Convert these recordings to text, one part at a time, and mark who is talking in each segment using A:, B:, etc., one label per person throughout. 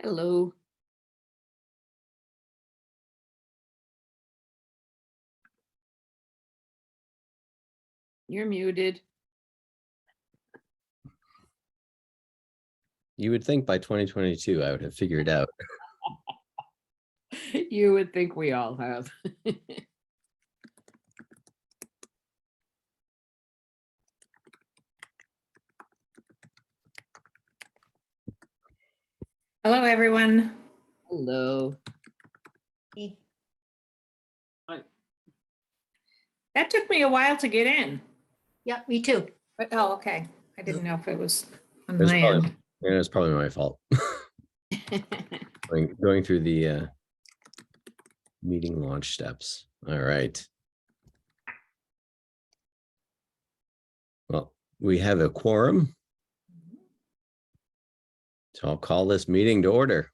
A: Hello. You're muted.
B: You would think by 2022 I would have figured out.
A: You would think we all have.
C: Hello, everyone.
A: Hello.
C: That took me a while to get in.
D: Yeah, me too.
C: But, oh, okay. I didn't know if it was on
B: It was
C: my
B: probably,
C: end.
B: yeah, it's probably my fault. Going through the meeting launch steps. All right. Well, we have a quorum. So I'll call this meeting to order.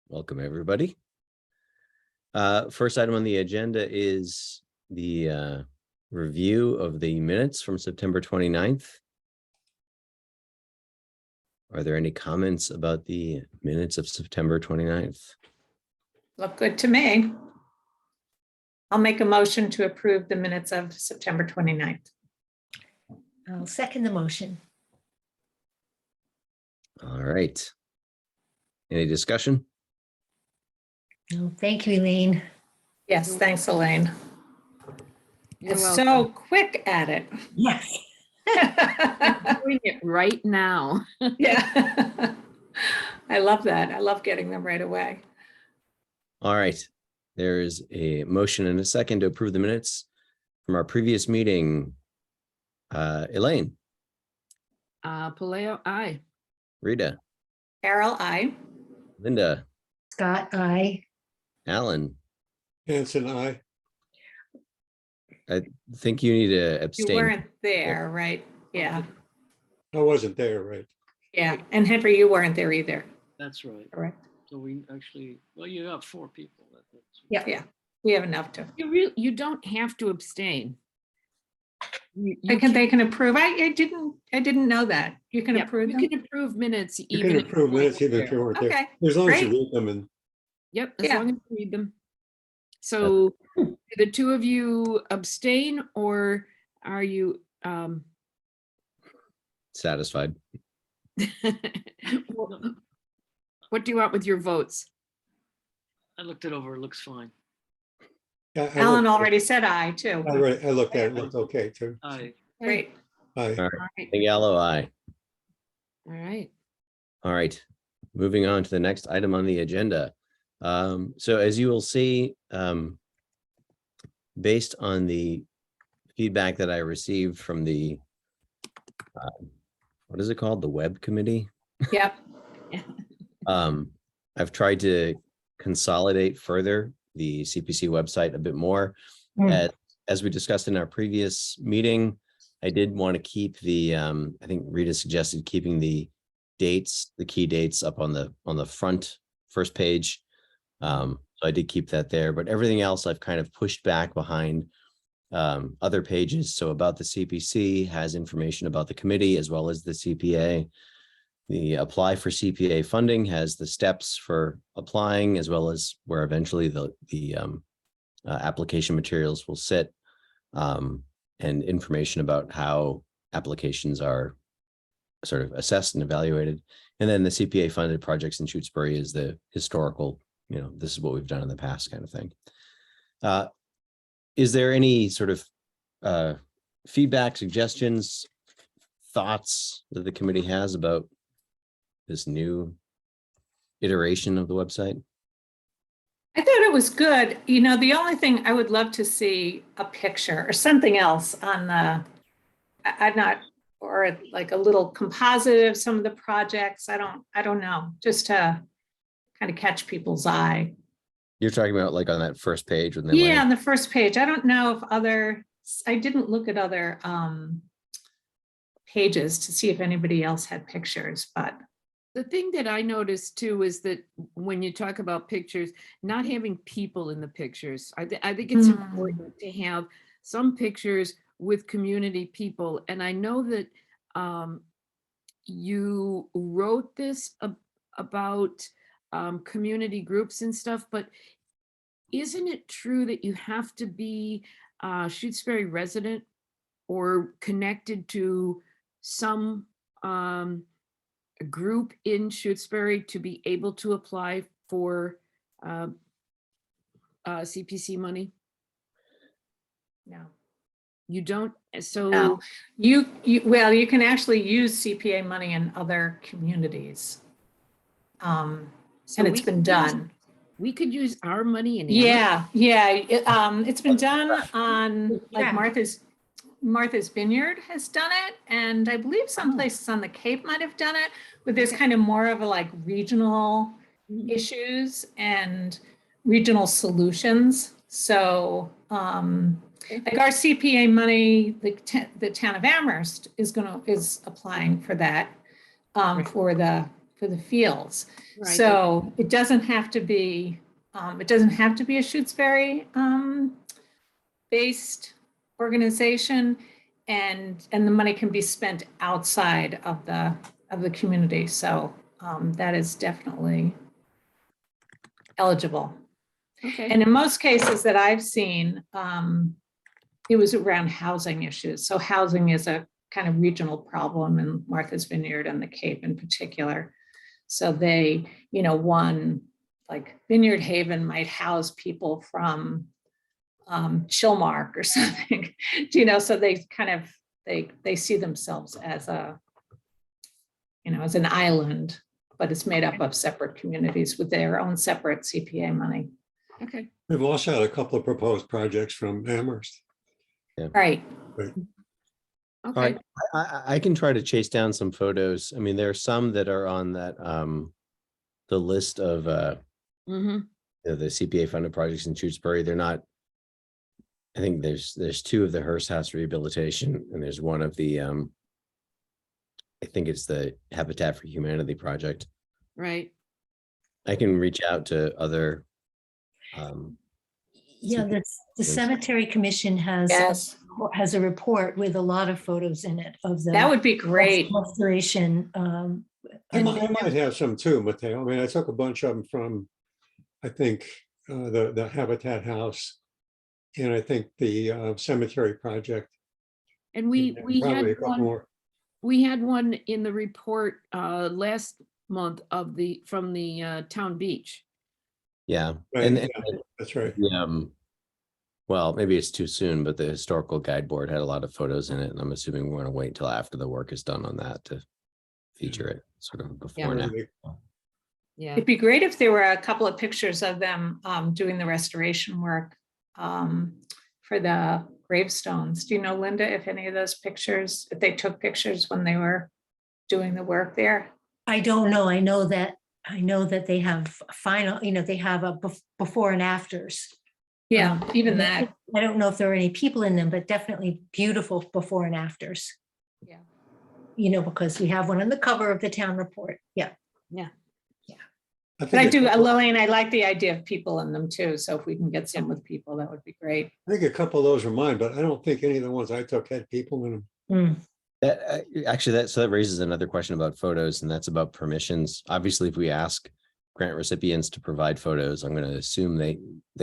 B: Welcome, everybody. First item on the agenda is the review of the minutes from September 29th. Are there any comments about the minutes of September 29th?
C: Look good to me. I'll make a motion to approve the minutes of September 29th.
D: I'll second the motion.
B: All right. Any discussion?
D: No, thank you, Elaine.
C: Yes, thanks, Elaine.
A: You're
C: It's
A: welcome.
C: so quick at it.
D: Yes.
A: I'm doing it right now.
C: Yeah. I love that. I love getting them right away.
B: All right. There is a motion and a second to approve the minutes from our previous meeting. Elaine,
A: Paleo, aye.
B: Rita,
C: Carol, I.
B: Linda,
D: Scott, aye.
B: Alan.
E: Hanson, aye.
B: I think you need to
C: You
B: abstain.
C: weren't there, right? Yeah.
E: I wasn't there, right?
C: Yeah. And Henry, you weren't there either.
F: That's right.
C: Correct.
F: So we actually, well, you got 4 people.
D: Yeah.
C: Yeah. We have enough to.
A: You don't have to abstain.
C: They can approve. I didn't know that. You can
A: Yeah,
C: approve
A: you
C: them.
A: can approve minutes.
E: You
A: even
E: can
A: if
E: approve
A: weren't
E: minutes even if
A: there.
E: you weren't there.
C: Okay,
E: As long as you
C: great.
E: read them and
A: Yep, as
C: Yeah.
A: long as you read them. So do the two of you abstain, or are you
B: Satisfied.
A: what do you want with your votes?
F: I looked it over, it looks fine.
E: I
C: Alan
E: looked-
C: already said aye too.
E: I looked at it, it looked okay too.
C: Great.
E: Aye.
B: All
A: All
B: right.
A: right.
B: Yellow eye.
A: All right.
B: All right. Moving on to the next item on the agenda. So as you will see, based on the feedback that I received from the, what is it called? The web committee?
C: Yep.
B: I've tried to consolidate further the CPC website a bit more.
D: Mm.
B: As we discussed in our previous meeting, I did want to keep the, I think Rita suggested keeping the dates, the key dates up on the first page. So I did keep that there, but everything else I've kind of pushed back behind other pages. So about the CPC has information about the committee as well as the CPA. The apply for CPA funding has the steps for applying as well as where eventually the application materials will sit, and information about how applications are sort of assessed and evaluated. And then the CPA funded projects in Shutesbury is the historical, this is what we've done in the past kind of thing. Is there any sort of feedback, suggestions, thoughts that the committee has about this new iteration of the website?
C: I thought it was good. The only thing I would love to see a picture or something else on or like a little composite of some of the projects. I don't know, just to kind of catch people's eye.
B: You're talking about like on that first page when they
C: Yeah, on the first page. I don't know if I didn't look at other pages to see if anybody else had pictures, but
A: The thing that I noticed too is that when you talk about pictures, not having people in the pictures. I think it's important to have some pictures with community people. And I know that you wrote this about community groups and stuff, but isn't it true that you have to be a Shutesbury resident or connected to some group in Shutesbury to be able to apply for CPC money?
C: No.
A: You don't, so.
C: No, well, you can actually use CPA money in other communities.
A: so
C: And it's
A: we
C: been
A: could use-
C: done.
A: We could use our money in Amherst?
C: Yeah. It's been done on, like
D: Yeah.
C: Martha's Vineyard has done it, and I believe some
A: Oh.
C: places on the Cape might have done it, but there's
A: Okay.
C: kind of more of a like regional
A: Mhm.
C: issues and regional solutions. So, like our CPA money, the town of Amherst is applying for that,
A: Right.
C: for the fields.
A: Right,
C: So it doesn't have to be a Shutesbury based organization, and the money can be spent outside of the community. So that is definitely eligible.
A: okay.
C: And in most cases that I've seen, it was around housing issues. So housing is a kind of regional problem in Martha's Vineyard and the Cape in particular. So they, one like Vineyard Haven might house people from Chilmark or something, so they kind of, they see themselves as as an island, but it's made up of separate communities with their own separate CPA money.
A: Okay.
E: We've also had a couple of proposed projects from Amherst.
C: Right.
B: All
A: Okay.
B: right, I can try to chase down some photos. I mean, there are some that are on that the list of
A: Mm-hmm.
B: the CPA funded projects in Shutesbury. They're not. I think there's two of the Hearst House rehabilitation, and there's one of the I think it's the Habitat for Humanity project.
A: Right.
B: I can reach out to other.
D: Yeah, the cemetery commission
C: Yes,
D: has a report with a lot of photos in it of the
C: that would be great.
D: restoration.
E: I might have some too, Mateo. I mean, I took a bunch of them from, I think, the Habitat House, and I think the cemetery project.
A: And we
E: and probably
A: had
E: a couple
A: one,
E: more.
A: we had one in the report last month from the town beach.
B: Yeah,
E: Right,
B: and
E: yeah, that's right.
B: well, maybe it's too soon, but the historical guide board had a lot of photos in it, and I'm assuming we're going to wait until after the work is done on that to feature it sort of before now.
A: Yeah.
C: It'd be great if there were a couple of pictures of them doing the restoration work for the gravestones. Do you know, Linda, if any of those pictures, if they took pictures when they were doing the work there?
D: I don't know. I know that they have they have a before and afters.
C: Yeah, even that.
D: I don't know if there are any people in them, but definitely beautiful before and afters.
C: Yeah.
D: Because we have one on the cover of the town report. Yeah.
C: But I do, Lillian, I like the idea of people in them too. So if we can get some with people, that would be great.
E: I think a couple of those are mine, but I don't think any of the ones I took had people in them.
D: Mm.
B: That actually, that raises another question about photos, and that's about permissions. Obviously, if we ask grant recipients to provide photos, I'm going to assume they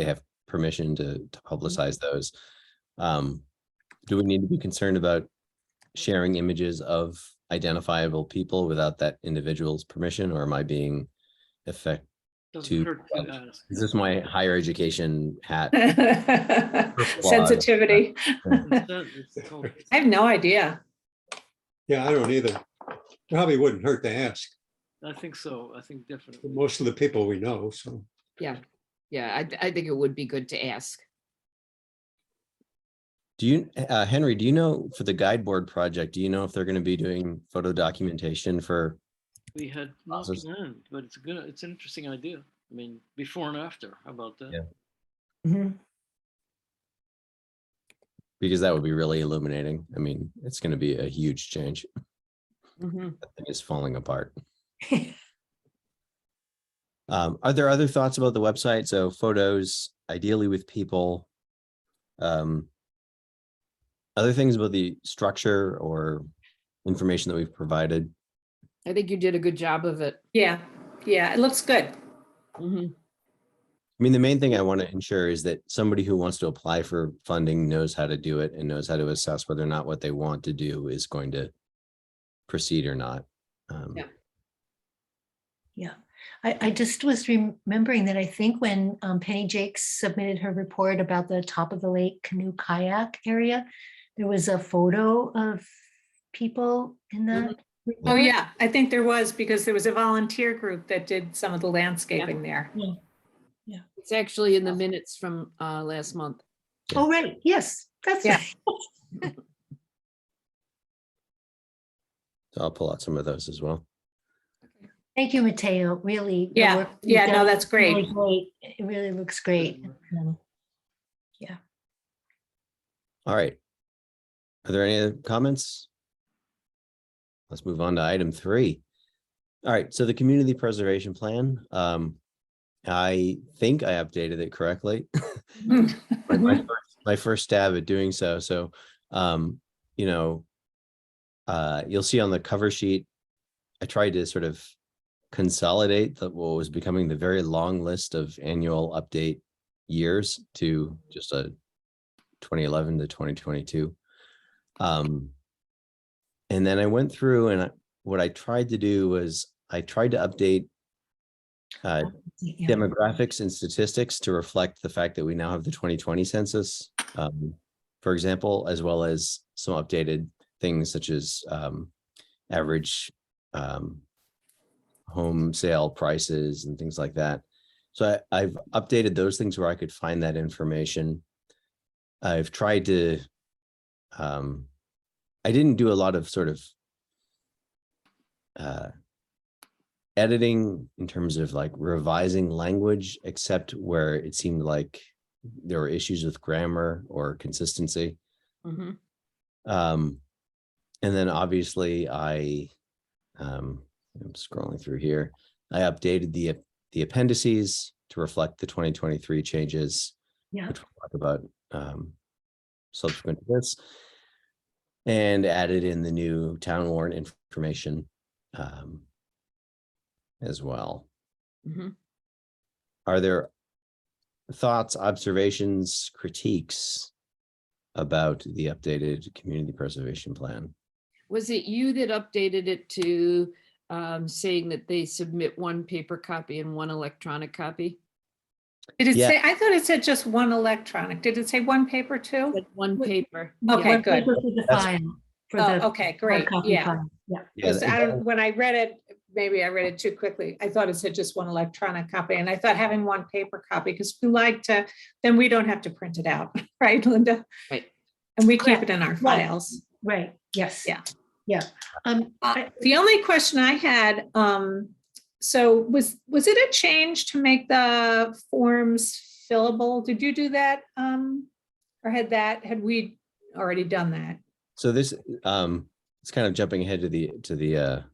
B: have permission to publicize those. Do we need to be concerned about sharing images of identifiable people without that individual's permission, or am I being
F: Doesn't
B: to
F: hurt to ask.
B: is this my higher education hat?
C: Sensitivity.
F: It's called-
C: I have no idea.
E: Yeah, I don't either. Probably wouldn't hurt to ask.
F: I think so. I think definitely.
E: Most of the people we know, so.
A: Yeah. I think it would be good to ask.
B: Do you, Henry, do you know for the guide board project, do you know if they're going to be doing photo documentation for?
F: We had not
B: Process.
F: planned, but it's an interesting idea. I mean, before and after, how about that?
B: Yeah.
D: Mhm.
B: Because that would be really illuminating. I mean, it's going to be a huge change.
A: Mhm.
B: That thing is falling apart. Are there other thoughts about the website? So photos, ideally with people. Other things about the structure or information that we've provided.
A: I think you did a good job of it.
C: Yeah, Yeah, it looks good.
A: Mhm.
B: I mean, the main thing I want to ensure is that somebody who wants to apply for funding knows how to do it and knows how to assess whether or not what they want to do is going to proceed or not.
A: Yeah.
D: Yeah, I just was remembering that I think when Penny Jakes submitted her report about the top of the lake canoe kayak area, there was a photo of people in the
C: Oh,
D: report.
C: yeah, I think there was, because there was a volunteer group that did some of the landscaping there.
A: It's actually in the minutes from last month.
D: Oh, right, yes, that's
C: Yeah.
D: right.
B: So I'll pull out some of those as well.
D: Thank you, Mateo, really. the
C: Yeah,
D: work you've
C: yeah, no,
D: done
C: that's
D: is really
C: great.
D: It really looks great. Yeah.
B: All right. Are there any other comments? Let's move on to item 3. All right, so the community preservation plan. I think I updated it correctly. My first stab at doing so. So, you know, you'll see on the cover sheet, I tried to sort of consolidate what was becoming the very long list of annual update years to just a 2011 to 2022. And then I went through and what I tried to do was I tried to update
D: Yeah.
B: demographics and statistics to reflect the fact that we now have the 2020 census, for example, as well as some updated things such as average home sale prices and things like that. So I've updated those things where I could find that information. I've tried to, I didn't do a lot of sort of editing in terms of like revising language, except where it seemed like there were issues with grammar or consistency.
A: Mhm.
B: And then obviously I'm scrolling through here. I updated the appendices to reflect the 2023 changes,
D: Yeah.
B: which we'll talk about subsequent to this, and added in the new town warrant information as well.
A: Mhm.
B: Are there thoughts, observations, critiques about the updated community preservation plan?
A: Was it you that updated it to saying that they submit one paper copy and one electronic copy?
C: Did it
B: Yeah.
C: say, I thought it said just one electronic. Did it say one paper too?
A: Like one paper.
C: Okay,
A: Yeah.
D: One
C: good.
D: paper for the
B: That's-
D: file. For
C: Oh,
D: the
C: okay,
D: hard
C: great.
D: copy
C: Yeah.
D: file. Yeah.
C: Because
B: Yeah,
C: when I read it, maybe I read it too quickly. I thought it said just one electronic copy, and I thought having one paper copy, because we like to, then we don't have to print it out, right, Linda?
A: Right.
C: And we keep
D: Correct.
C: it in our
D: Right.
C: files.
D: Right, yes.
C: Yeah.
D: Yeah.
C: The only question I had, so was it a change to make the forms fillable? Did you do that? Or had we already done that?
B: So this it's kind of jumping ahead to the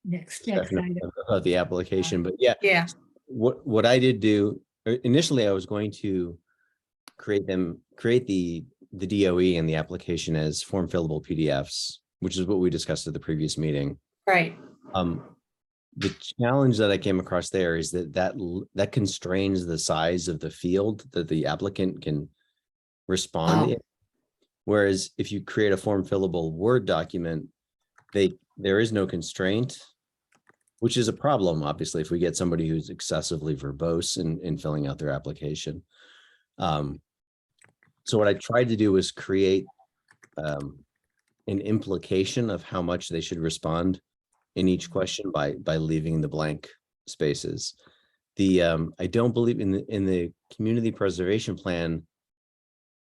D: Next
B: discussion
D: item.
B: about the application, but yeah,
C: Yeah,
B: what I did do initially, I was going to create the DOE and the application as form fillable PDFs, which is what we discussed at the previous meeting.
C: right.
B: The challenge that I came across there is that constrains the size of the field that the applicant can respond in. Whereas if you create a form fillable Word document, there is no constraint, which is a problem, obviously, if we get somebody who's excessively verbose in filling out their application. So what I tried to do was create an implication of how much they should respond in each question by leaving the blank spaces. I don't believe in the community preservation plan,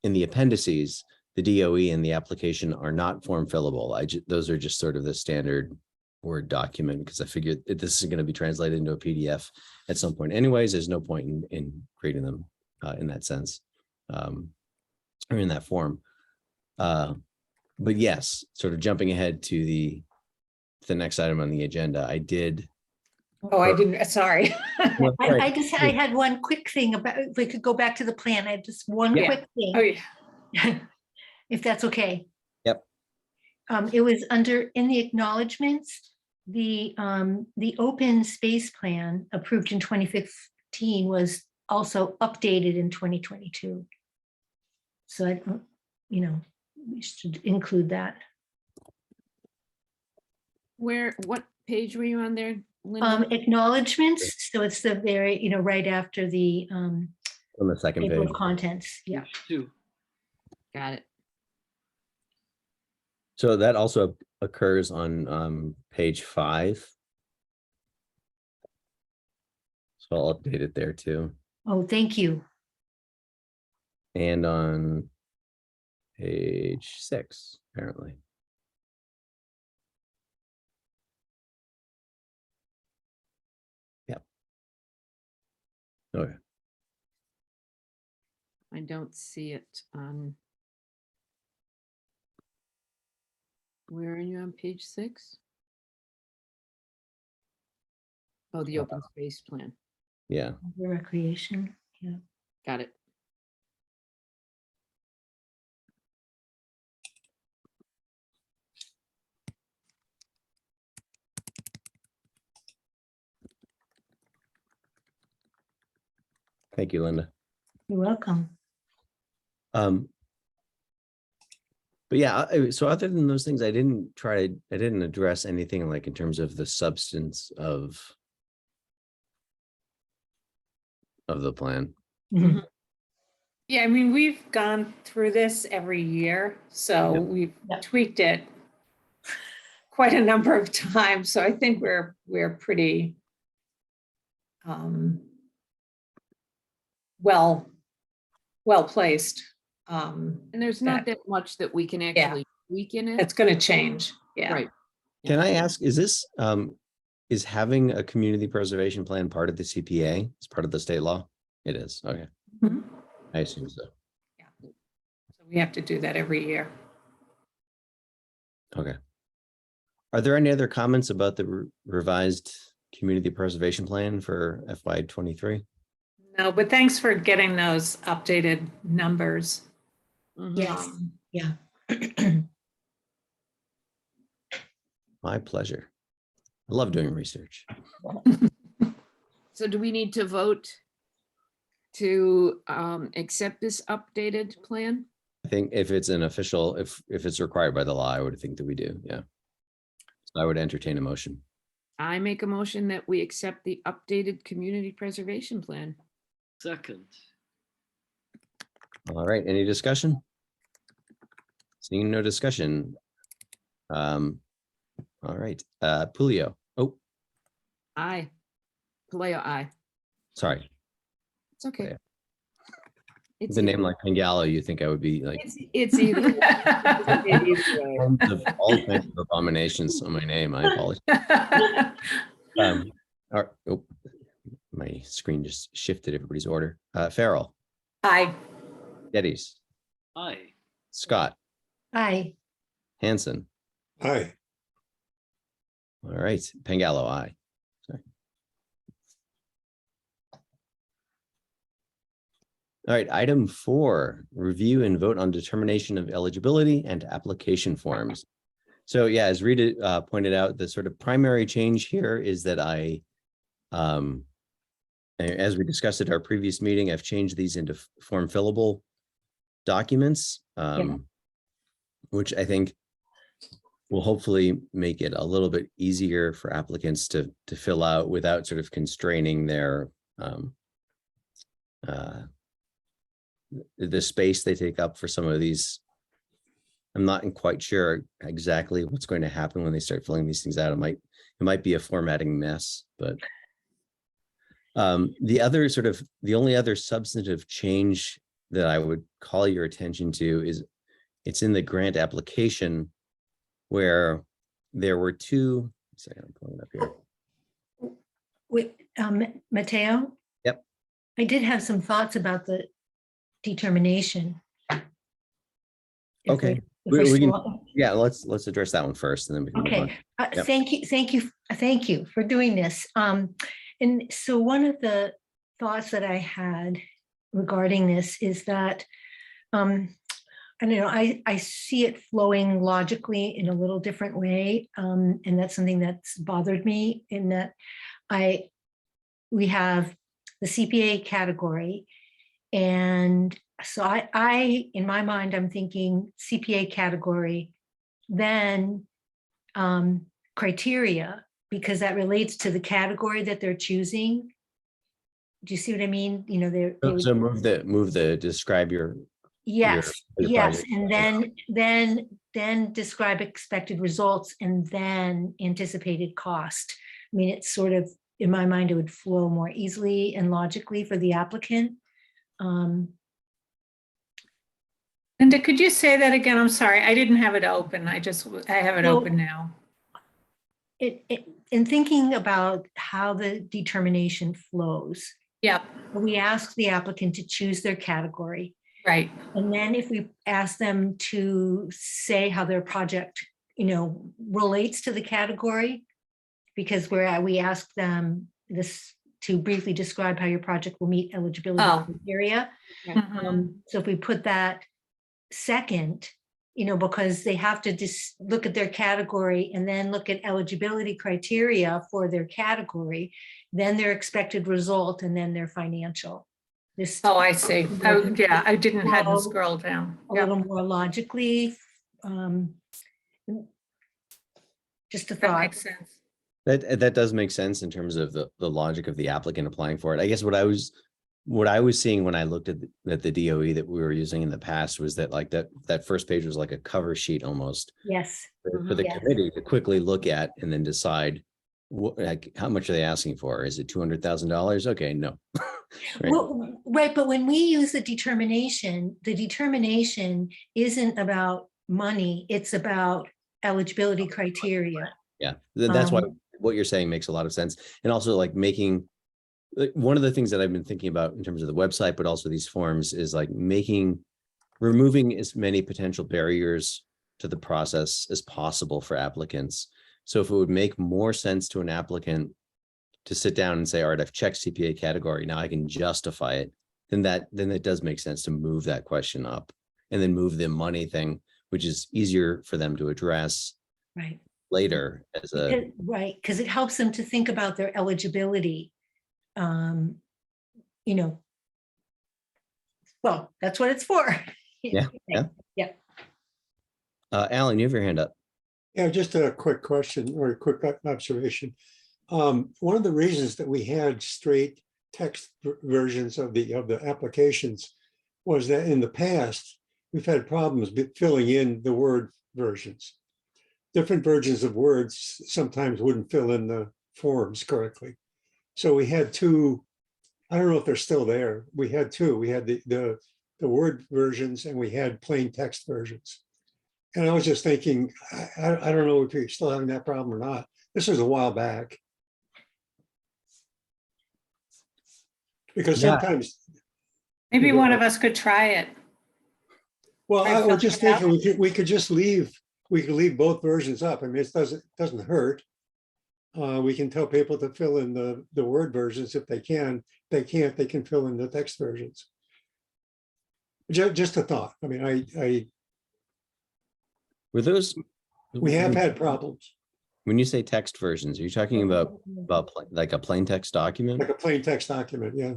B: in the appendices, the DOE and the application are not form fillable. Those are just sort of the standard Word document, because I figured this is going to be translated into a PDF at some point. Anyways, there's no point in creating them in that sense, or in that form. But yes, sort of jumping ahead to the next item on the agenda, I did.
C: Oh, I didn't, sorry.
D: I had one quick thing about, if we could go back to the plan, I had just one
C: Yeah.
D: quick thing.
C: Oh, yeah.
D: If that's okay.
B: Yep.
D: It was in the acknowledgements, the open space plan approved in 2015 was also updated in 2022. So I don't, we should include that.
A: What page were you on there, Linda?
D: Acknowledgements, so it's the very, right after the
B: On the second
D: table
B: page.
D: of contents, yeah.
F: Two.
A: Got it.
B: So that also occurs on page 5. So I'll update it there too.
D: Oh, thank you.
B: And on page 6, apparently. Yep. Okay.
A: I don't see it on. Where are you on page 6? Oh, the open space plan.
B: Yeah.
D: The recreation, yeah.
A: Got it.
B: Thank you, Linda.
D: You're welcome.
B: But yeah, so other than those things, I didn't address anything like in terms of the substance of the plan.
D: Mhm.
C: Yeah, I mean, we've gone through this every year, so
B: Yep.
C: we've
D: Yep.
C: tweaked it quite a number of times. So I think we're pretty well placed.
A: And there's not that much that we can
C: Yeah.
A: actually tweak in it.
C: It's going to change. Yeah.
A: Right.
B: Can I ask, is this is having a community preservation plan part of the CPA? It's part of the state law? It is. Okay.
C: Mhm.
B: I assume so.
C: So we have to do that every year.
B: Okay. Are there any other comments about the revised community preservation plan for FY23?
C: No, but thanks for getting those updated numbers.
A: Mhm.
D: Yes,
C: Um,
D: yeah.
B: My pleasure. I love doing research.
A: So do we need to vote to accept this updated plan?
B: I think if it's an official, if it's required by the law, I would think that we do. Yeah. So I would entertain a motion.
A: I make a motion that we accept the updated community preservation plan.
F: Second.
B: All right. Any discussion? Seeing no discussion. All right. Pulio. Oh,
A: Aye. Paleo, aye.
B: sorry.
A: It's okay.
B: Yeah.
A: It's
B: With a name
A: either-
B: like Pangalo, you think I would be like
A: it's either. Either way.
B: of all kinds of abominations on my name. I apologize. Oh, my screen just shifted everybody's order. Farrell,
C: Aye.
B: Geddes,
F: Aye.
B: Scott,
D: Aye.
B: Hanson.
E: Aye.
B: All right. Pangalo, aye. Sorry. All right. Item 4, review and vote on determination of eligibility and application forms. So yeah, as Rita pointed out, the sort of primary change here is that as we discussed at our previous meeting, I've changed these into form fillable documents, which I think will hopefully make it a little bit easier for applicants to fill out without sort of constraining their the space they take up for some of these. I'm not quite sure exactly what's going to happen when they start filling these things out. It might be a formatting mess, but the only other substantive change that I would call your attention to is it's in the grant application where there were two. Second, I'm pulling it up here.
D: Wait, Matteo?
B: Yep.
D: I did have some thoughts about the determination. If
B: Okay.
D: we- if we're
B: We can-
D: still-
B: Yeah, let's address that one first, and then we can move on.
D: Okay,
B: Yep.
D: thank you for doing this. And so one of the thoughts that I had regarding this is that I don't know, I see it flowing logically in a little different way. And that's something that's bothered me in that we have the CPA category. And so in my mind, I'm thinking CPA category, then criteria, because that relates to the category that they're choosing. Do you see what I mean? You know,
B: So move the describe your
D: yes,
B: your
D: yes,
B: project.
D: and then describe expected results and then anticipated cost. I mean, it's sort of, in my mind, it would flow more easily and logically for the applicant.
C: Linda, could you say that again? I'm sorry, I didn't have it open. I have it
D: Well,
C: open now.
D: In thinking about how the determination flows,
C: Yep,
D: we ask the applicant to choose their category.
C: right.
D: And then if we ask them to say how their project, relates to the category, because we ask them this to briefly describe how your project will meet eligibility
C: Oh.
D: criteria.
C: Mhm.
D: So if we put that second, because they have to just look at their category and then look at eligibility criteria for their category, then their expected result, and then their financial. This
C: Oh, I see. Oh, yeah, I hadn't
D: Well,
C: scroll down.
D: a
C: Yep,
D: little more logically. Just a
C: that
D: thought.
C: makes sense.
B: That does make sense in terms of the logic of the applicant applying for it. I guess what I was seeing when I looked at the DOE that we were using in the past was that like that first page was like a cover sheet almost
D: Yes.
B: for the
D: Yes.
B: committee to quickly look at and then decide like how much are they asking for? Is it $200,000? Okay, no. Right.
D: Well, right, but when we use the determination isn't about money, it's about eligibility criteria.
B: Yeah, that's why
D: Um,
B: what you're saying makes a lot of sense. And also like making, like one of the things that I've been thinking about in terms of the website, but also these forms is like removing as many potential barriers to the process as possible for applicants. So if it would make more sense to an applicant to sit down and say, all right, I've checked CPA category, now I can justify it, then it does make sense to move that question up and then move the money thing, which is easier for them to address
D: Right.
B: later as a,
D: Right, because it helps them to think about their eligibility. You know, well, that's what it's for.
B: yeah.
D: Yeah.
B: Alan, you have your hand up.
E: Yeah, just a quick question or a quick observation. One of the reasons that we had straight text versions of the applications was that in the past, we've had problems filling in the Word versions. Different versions of words sometimes wouldn't fill in the forms correctly. So we had two, I don't know if they're still there. We had two. We had the Word versions and we had plain text versions. And I was just thinking, I don't know if you're still having that problem or not. This was a while back. Because
B: Yeah.
E: sometimes,
C: Maybe one of us could try it.
E: well,
C: Try
E: I was
C: filling
E: just
C: it out.
E: thinking we could just leave, we could leave both versions up. I mean, it doesn't hurt. We can tell people to fill in the Word versions if they can. They can't, they can fill in the text versions. Just a thought. I mean,
B: Were those,
E: we have had problems,
B: when you say text versions, are you talking about like a plain text document?
E: like a plain text document, yeah.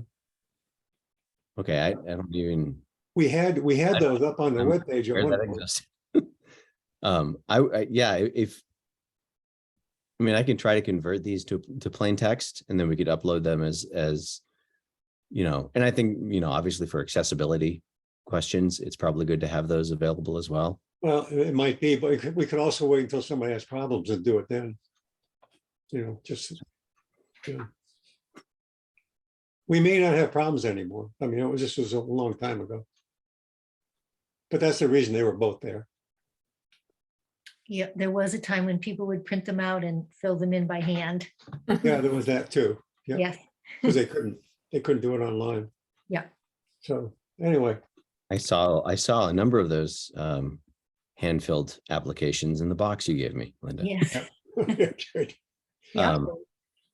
B: Okay, I don't even.
E: We had those up on the
B: I'm
E: webpage at
B: aware
E: one
B: that
E: point.
B: exists. Yeah, I mean, I can try to convert these to plain text and then we could upload them as, and I think, obviously for accessibility questions, it's probably good to have those available as well.
E: Well, it might be, but we could also wait until somebody has problems and do it then. We may not have problems anymore. I mean, this was a long time ago. But that's the reason they were both there.
D: Yeah, there was a time when people would print them out and fill them in by hand.
E: Yeah, there was that too. Yeah,
D: Yes.
E: because they couldn't do it online.
D: Yeah.
E: So anyway,
B: I saw a number of those hand-filled applications in the box you gave me, Linda.
D: Yes.
E: yeah, good.
D: Yeah.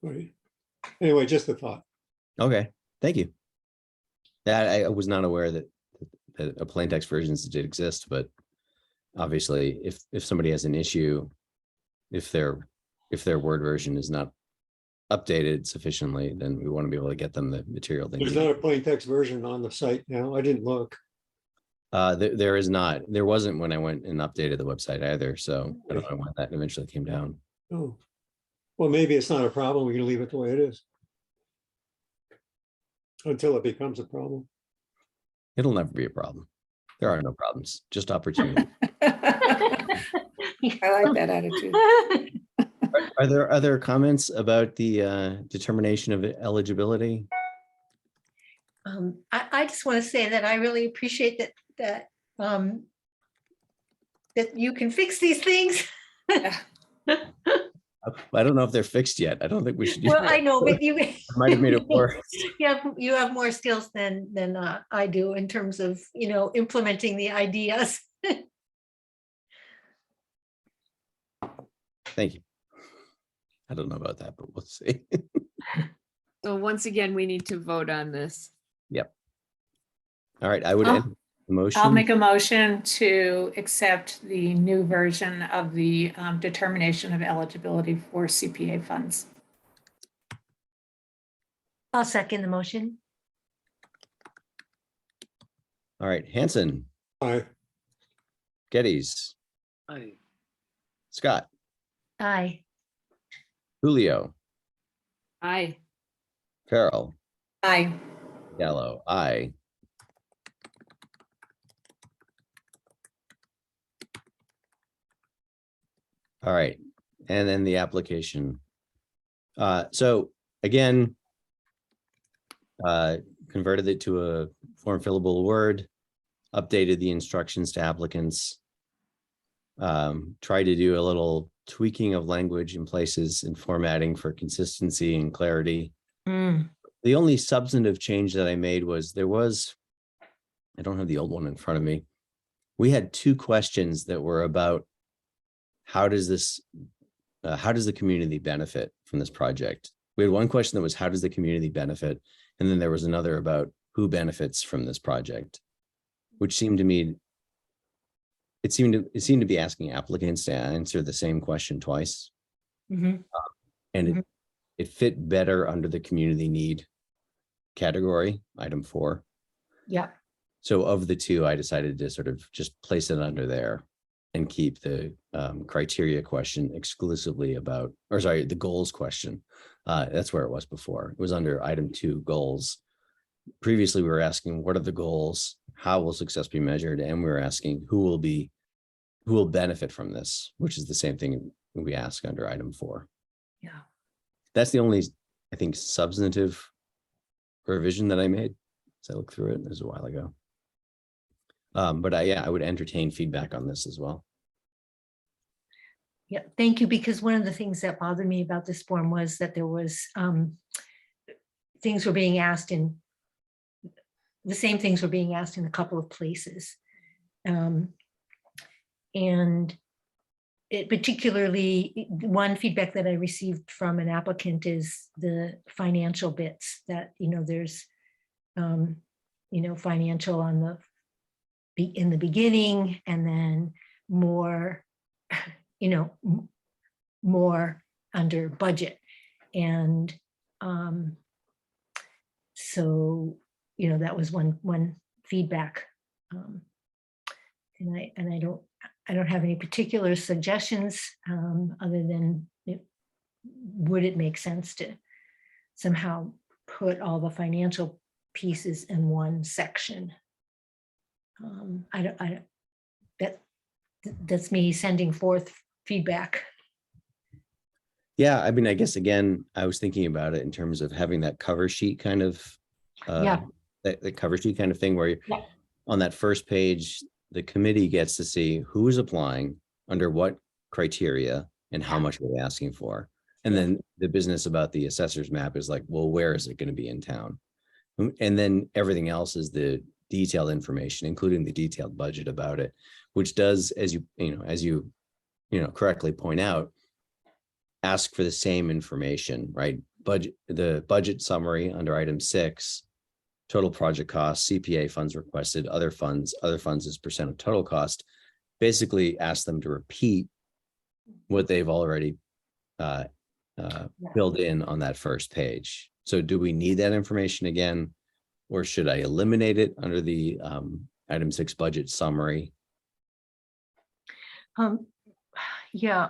E: Right. Anyway, just a thought.
B: Okay, thank you. That I was not aware that a plain text versions did exist, but obviously if somebody has an issue, if their Word version is not updated sufficiently, then we want to be able to get them the material they
E: There's
B: need.
E: not a plain text version on the site now. I didn't look.
B: There is not. There wasn't when I went and updated the website either. So I don't know when that eventually came down.
E: Oh, well, maybe it's not a problem. We can leave it the way it is. Until it becomes a problem.
B: It'll never be a problem. There are no problems, just opportunity.
C: I like that attitude.
B: Are there other comments about the determination of eligibility?
D: I just want to say that I really appreciate that you can fix these things.
B: I don't know if they're fixed yet. I don't think we should.
D: Well, I know, but you
B: Might have made it worse.
D: you have more skills than I do in terms of, implementing the ideas.
B: Thank you. I don't know about that, but we'll see.
A: So once again, we need to vote on this.
B: Yep. All right, I would
C: I'll-
B: end the motion.
C: I'll make a motion to accept the new version of the determination of eligibility for CPA funds.
D: I'll second the motion.
B: All right, Hanson,
E: I,
B: Geddes,
F: I,
B: Scott,
D: Aye.
B: Julio,
A: Aye.
B: Farrell,
C: Aye.
B: Gallo, aye. All right, and then the application. So again, converted it to a form fillable Word, updated the instructions to applicants, tried to do a little tweaking of language in places and formatting for consistency and clarity. The only substantive change that I made was I don't have the old one in front of me. We had two questions that were about how does the community benefit from this project? We had one question that was how does the community benefit? And then there was another about who benefits from this project, which seemed to me, it seemed to be asking applicants to answer the same question twice.
D: Mhm.
B: And it fit better under the community need category, item 4.
D: Yeah.
B: So of the two, I decided to sort of just place it under there and keep the criteria question exclusively about, or sorry, the goals question. That's where it was before. It was under item 2, goals. Previously, we were asking, what are the goals? How will success be measured? And we were asking who will benefit from this, which is the same thing we ask under item 4.
D: Yeah.
B: That's the only, I think, substantive revision that I made. As I look through it, it was a while ago. But I would entertain feedback on this as well.
D: Yeah, thank you, because one of the things that bothered me about this form was that there was things were being asked in the same things were being asked in a couple of places. And it particularly, one feedback that I received from an applicant is the financial bits that, there's, financial on in the beginning, and then more, more under budget. And so, that was one feedback. And I don't have any particular suggestions other than would it make sense to somehow put all the financial pieces in one section? That's me sending forth feedback.
B: Yeah, I mean, I guess again, I was thinking about it in terms of having that cover sheet kind of,
D: Yeah.
B: that cover sheet kind of thing where
D: Yeah.
B: on that first page, the committee gets to see who is applying, under what criteria, and how much are they asking for. And then the business about the assessor's map is like, well, where is it going to be in town? And then everything else is the detailed information, including the detailed budget about it, which does, as you correctly point out, ask for the same information, right? The budget summary under item 6 total project cost, CPA funds requested, other funds as percent of total cost. Basically ask them to repeat what they've already filled in on that first page. So do we need that information again? Or should I eliminate it under the item 6 budget summary?
D: Yeah.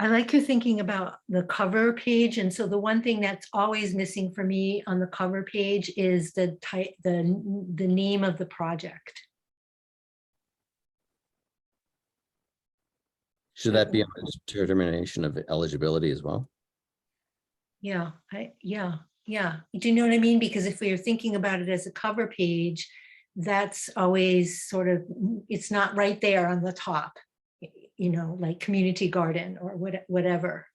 D: I like your thinking about the cover page. And so the one thing that's always missing for me on the cover page is the name of the project.
B: Should that be a determination of eligibility as well?
D: Yeah, yeah. Do you know what I mean? Because if we are thinking about it as a cover page, that's always sort of, it's not right there on the top, you know, like community garden or whatever.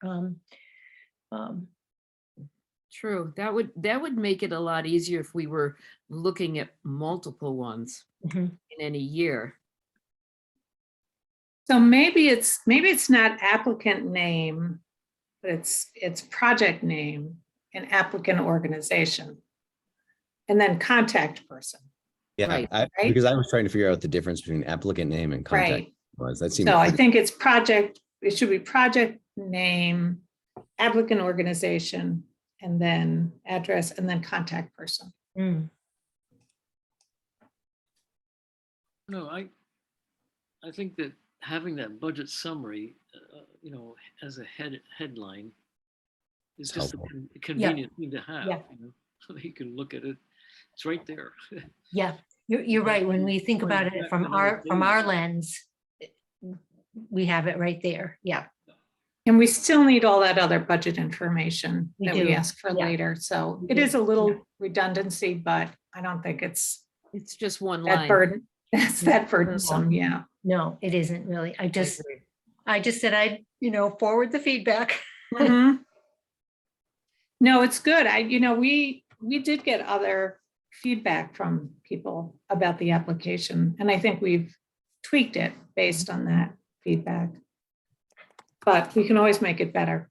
A: True. That would make it a lot easier if we were looking at multiple ones
D: Mhm.
A: in any year.
C: So maybe it's not applicant name, but it's project name and applicant organization. And then contact person.
B: Yeah,
A: Right,
C: right?
B: because I was trying to figure out the difference between applicant name and contact
C: Right.
B: was. That seemed
C: So I
B: pretty-
C: think it should be project name, applicant organization, and then address, and then contact person.
D: Mm.
F: No, I think that having that budget summary, you know, as a headline is
B: It's
F: just a
B: helpful.
F: convenient thing to have,
D: Yeah.
F: you know, so you can look at it. It's right there.
D: Yeah, you're right. When we think about it from our lens, we have it right there. Yeah.
C: And we still need all that other budget information
D: We
C: that
D: do,
C: we ask for
D: yeah.
C: later. So
D: We
C: it
D: do,
C: is a
D: yeah.
C: little redundancy, but I don't think it's
A: It's just one
C: that
A: line.
C: burden. That's that burdensome, yeah.
D: No, it isn't really. I
A: I
D: just
A: agree.
D: said I'd, forward the feedback.
C: Mhm. No, it's good. We did get other feedback from people about the application, and I think we've tweaked it based on that feedback. But we can always make it better.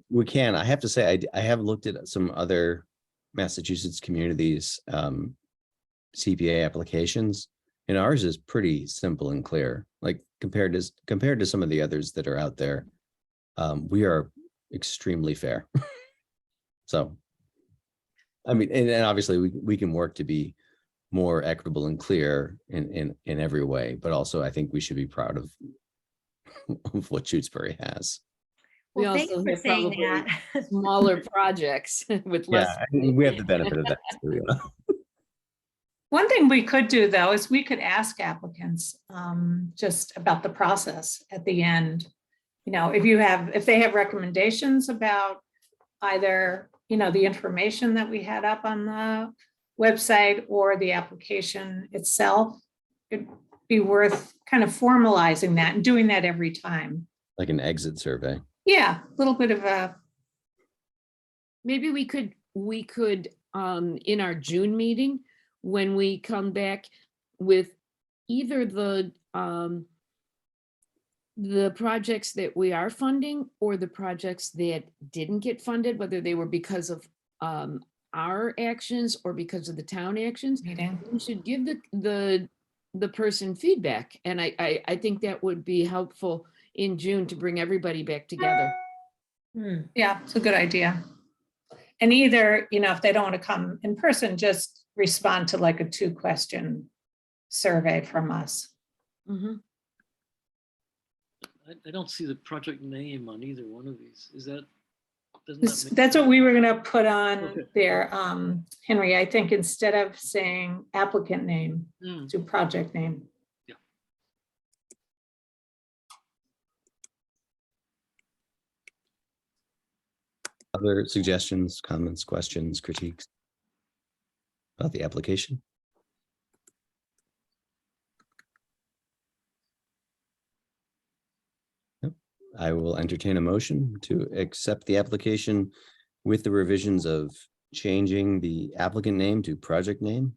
B: We can. I have to say, I have looked at some other Massachusetts communities CPA applications, and ours is pretty simple and clear. Like compared to some of the others that are out there, we are extremely fair. So, I mean, and obviously we can work to be more equitable and clear in every way, but also I think we should be proud of what Shutesbury has.
A: We
D: Well, thanks
A: also
D: for
A: have
D: saying
A: probably
D: that.
A: smaller projects with less.
B: Yeah, I mean, we have the benefit of that. Too,
C: One thing we could do, though, is we could ask applicants just about the process at the end. If they have recommendations about either, the information that we had up on the website or the application itself, it'd be worth kind of formalizing that and doing that every time.
B: like an exit survey.
C: Yeah, a little bit of a,
A: Maybe we could in our June meeting, when we come back with either the projects that we are funding or the projects that didn't get funded, whether they were because of our actions or because of the town actions.
C: meeting.
A: We should give the person feedback. And I think that would be helpful in June to bring everybody back together.
C: Yeah, it's a good idea. And either, if they don't want to come in person, just respond to like a 2-question survey from us.
A: Mhm.
F: I don't see the project name on either one of these. Doesn't that make
C: That's what we were going to put on
F: Okay.
C: there, Henry. I think instead of saying applicant name,
F: Mm,
C: do project name.
B: Other suggestions, comments, questions, critiques about the application? Yep. I will entertain a motion to accept the application with the revisions of changing the applicant name to project name.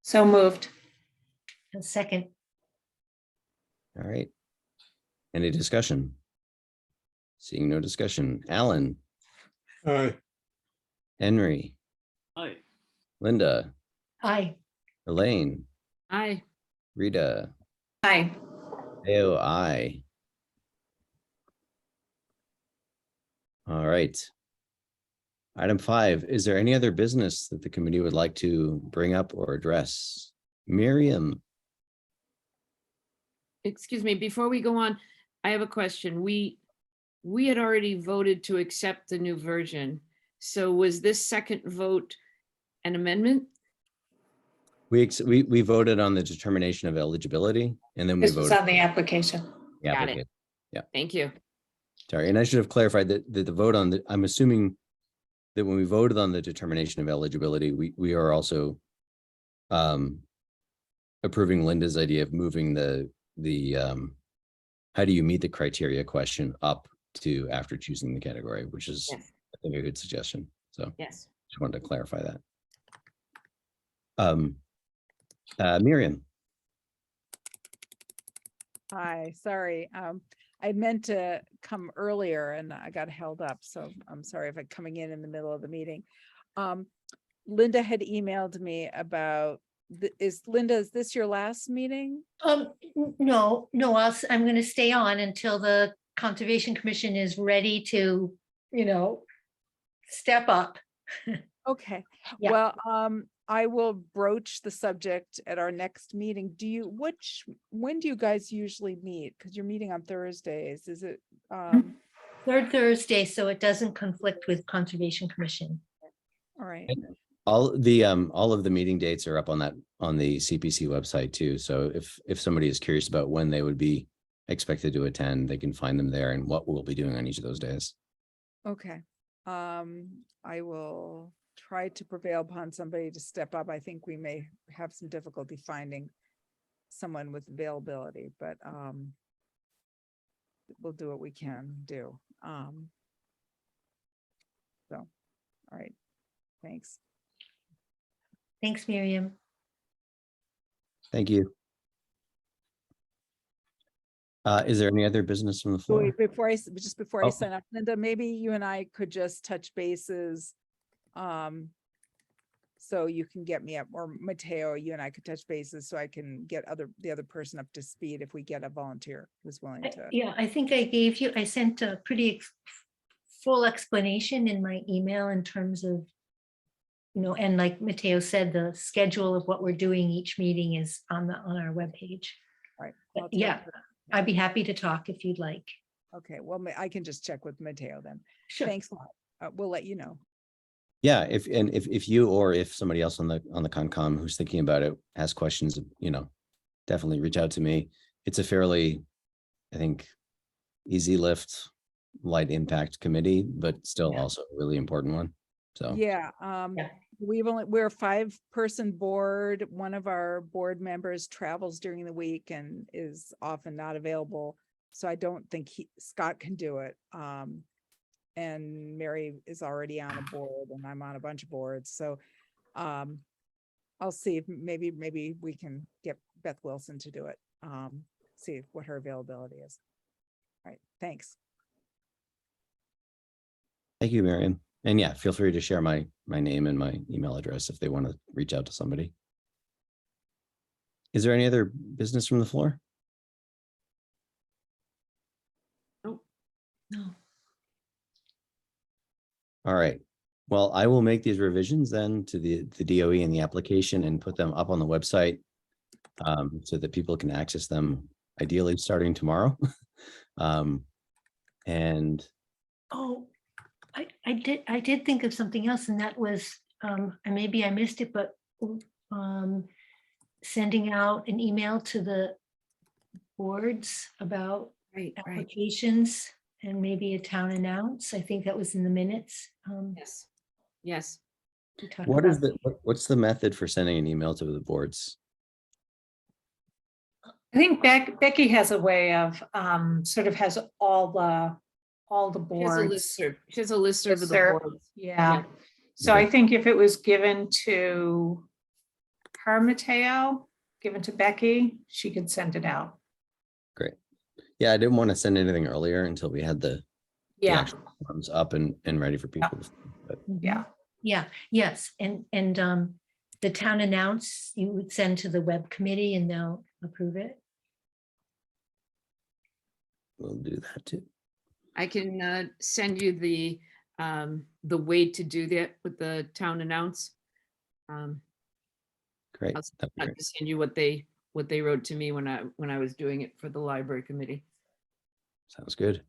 C: So moved.
D: A second.
B: All right. Any discussion? Seeing no discussion. Alan,
E: Aye.
B: Henry,
F: Hi.
B: Linda,
D: Aye.
B: Elaine,
A: Aye.
B: Rita,
C: Hi.
B: AOI. All right. Item 5, is there any other business that the committee would like to bring up or address? Miriam,
A: Excuse me, before we go on, I have a question. We had already voted to accept the new version. So was this second vote an amendment?
B: we voted on the determination of eligibility, and then we
C: This was
B: voted.
C: on the application.
B: the
A: Got it.
B: applicant.
A: Thank you.
B: Sorry, and I should have clarified that the vote on the, I'm assuming that when we voted on the determination of eligibility, we are also approving Linda's idea of moving the how do you meet the criteria question up to after choosing the category, which is,
A: Yes.
B: I think, a good suggestion. So
A: Yes.
B: just wanted to clarify that. Miriam,
G: Hi, sorry. I meant to come earlier and I got held up, so I'm sorry if I'm coming in the middle of the meeting. Linda had emailed me about, is this your last meeting?
D: No, I'm gonna stay on until the Conservation Commission is ready to, step up.
G: Okay,
D: Yeah.
G: well, I will broach the subject at our next meeting. When do you guys usually meet? Because you're meeting on Thursdays, is it?
D: Third Thursday, so it doesn't conflict with Conservation Commission.
G: All right,
B: all of the meeting dates are up on the CPC website too. So if somebody is curious about when they would be expected to attend, they can find them there and what we'll be doing on each of those days.
G: okay. I will try to prevail upon somebody to step up. I think we may have some difficulty finding someone with availability, but we'll do what we can do. So, all right, thanks.
D: Thanks, Miriam.
B: Thank you. Is there any other business from the
G: So
B: floor?
G: wait, before I
B: Oh.
G: sign up, Linda, maybe you and I could just touch bases. So you can get me up, or Mateo, you and I could touch bases so I can get the other person up to speed if we get a volunteer who's willing to.
D: Yeah, I think I sent a pretty full explanation in my email in terms of, and like Mateo said, the schedule of what we're doing each meeting is on our webpage.
G: All right.
D: But
G: I'll take
D: yeah,
G: it.
D: I'd be happy to talk if you'd like.
G: Okay, well, I can just check with Mateo then.
D: Sure.
G: Thanks a lot. We'll let you know.
B: Yeah, if you or if somebody else on the Concom who's thinking about it has questions, definitely reach out to me. It's a fairly, I think, easy lift, light impact committee, but still
D: Yeah.
B: also a really important one. So
G: Yeah,
D: Yeah.
G: we're a 5-person board. One of our board members travels during the week and is often not available. So I don't think Scott can do it. And Mary is already on a board and I'm on a bunch of boards. So I'll see if maybe we can get Beth Wilson to do it. See what her availability is. All right, thanks.
B: thank you, Miriam. And yeah, feel free to share my name and my email address if they want to reach out to somebody. Is there any other business from the floor?
D: No.
B: All right. Well, I will make these revisions then to the DOE and the application and put them up on the website so that people can access them, ideally starting tomorrow. And
D: Oh, I did think of something else, and that was, and maybe I missed it, but sending out an email to the boards about
A: Right, right.
D: applications and maybe a town announce. I think that was in the minutes.
A: Yes. Yes.
D: We talked
B: what is
D: about-
B: what's the method for sending an email to the boards?
C: I think Becky has a way of sort of has all the
A: She has a
C: boards.
A: listserv. She has a listserv of the
C: Listserv.
A: boards.
C: Yeah.
A: Yeah.
C: So I
B: Okay.
C: think if it was given to her, Mateo, given to Becky, she could send it out.
B: Great. Yeah, I didn't want to send anything earlier until we had the the
C: Yeah,
B: actual forms up and ready for people. to but
C: yeah.
D: Yeah, yes, and the town announce, you would send to the web committee and they'll approve it.
B: We'll do that too.
A: I can send you the way to do that with the town announce.
B: Great.
A: I'll
B: That'd be
A: I'll
B: great.
A: just send you what they wrote to me when I was doing it for the library committee.
B: Sounds good.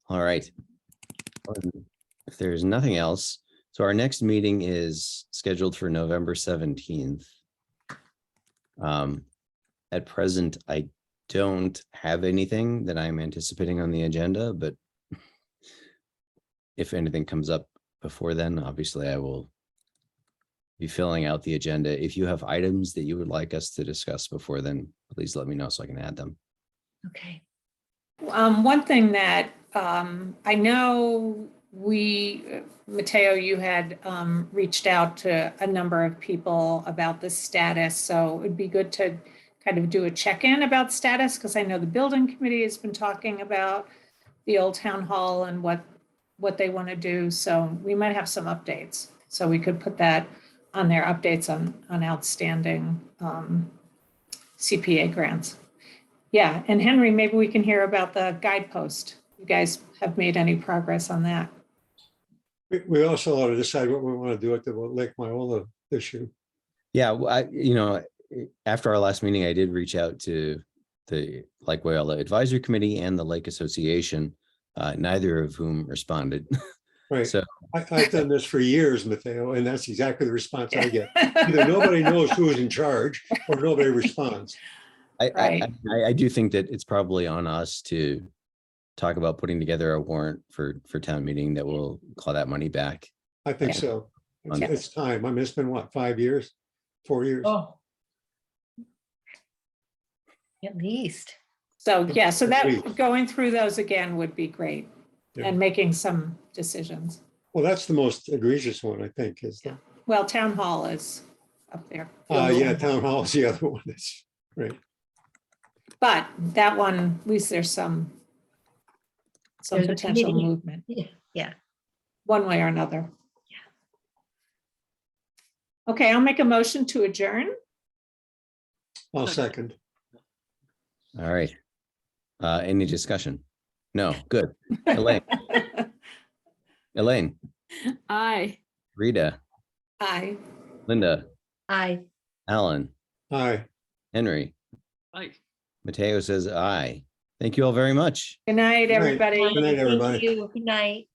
B: All right. If there's nothing else, so our next meeting is scheduled for November 17th. At present, I don't have anything that I'm anticipating on the agenda, but if anything comes up before then, obviously I will be filling out the agenda. If you have items that you would like us to discuss before then, please let me know so I can add them.
D: Okay.
C: One thing that I know Matteo, you had reached out to a number of people about the status, so it'd be good to kind of do a check-in about status, because I know the building committee has been talking about the old town hall and what they want to do, so we might have some updates. So we could put that on their updates on outstanding CPA grants. Yeah, and Henry, maybe we can hear about the guidepost. You guys have made any progress on that?
E: We also ought to decide what we want to do with the Lake Myola issue.
B: Yeah, after our last meeting, I did reach out to the Lake Wyola Advisory Committee and the Lake Association, neither of whom responded.
E: Right.
B: So
E: I've done this for years, Matteo, and that's exactly the response I get. Either nobody knows who's in charge or nobody responds.
C: Right.
B: I do think that it's probably on us to talk about putting together a warrant for town meeting that will claw that money back.
E: I think
C: Yeah.
E: so.
B: Yeah.
E: It's time. I mean, it's been what, 5 years, 4 years?
D: Oh. At least.
C: So, yeah, so
E: At least.
C: that, going through those again would be great,
E: Yeah.
C: and making some decisions.
E: Well, that's the most egregious one, I think, is the,
C: Well, town hall is up there.
E: yeah, town hall is the other one. That's right.
C: But that one, at least there's some
D: There's a
C: potential
D: committee.
C: movement,
D: Yeah.
C: one way or another. Okay, I'll make a motion to adjourn.
E: I'll second.
B: All right. Any discussion? No, good. Elaine,
A: Aye.
B: Rita,
C: Aye.
B: Linda,
D: I.
B: Alan,
E: Aye.
B: Henry,
F: Hi.
B: Matteo says aye. Thank you all very much.
C: Good night,
E: Good night.
C: everybody.
E: Good night, everybody.
D: Thank you. Good night.